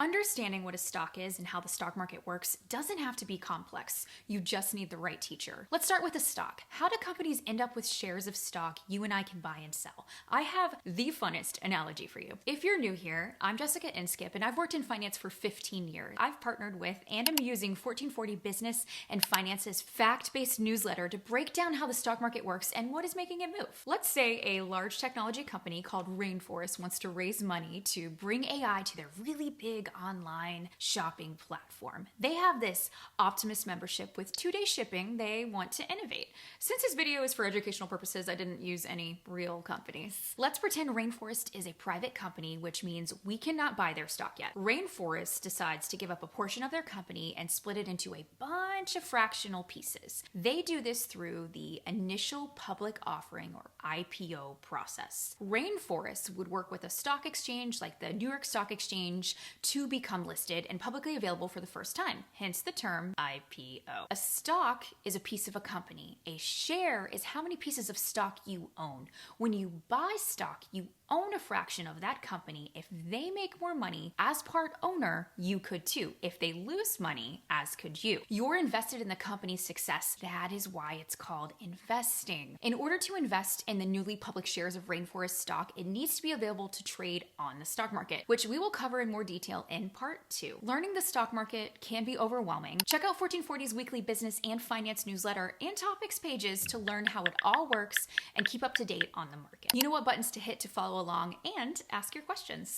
Understanding what a stock is and how the stock market works doesn't have to be complex. You just need the right teacher. Let's start with a stock. How do companies end up with shares of stock you and I can buy and sell? I have the funnest analogy for you. If you're new here, I'm Jessica Inskip and I've worked in finance for 15 years. I've partnered with and am using 1440 Business and Finance's fact-based newsletter to break down how the stock market works and what is making it move. Let's say a large technology company called Rainforest wants to raise money to bring AI to their really big online shopping platform. They have this Optimus membership with 2-day shipping. They want to innovate. Since this video is for educational purposes, I didn't use any real companies. Let's pretend Rainforest is a private company, which means we cannot buy their stock yet. Rainforest decides to give up a portion of their company and split it into a bunch of fractional pieces. They do this through the initial public offering or IPO process. Rainforest would work with a stock exchange like the New York Stock Exchange to become listed and publicly available for the first time, hence the term IPO. A stock is a piece of a company. A share is how many pieces of stock you own. When you buy stock, you own a fraction of that company. If they make more money as part owner, you could too. If they lose money, as could you. You're invested in the company's success. That is why it's called investing. In order to invest in the newly public shares of Rainforest stock, it needs to be available to trade on the stock market, which we will cover in more detail in part 2. Learning the stock market can be overwhelming. Check out 1440's weekly business and finance newsletter and topics pages to learn how it all works and keep up to date on the market. You know what buttons to hit to follow along and ask your questions.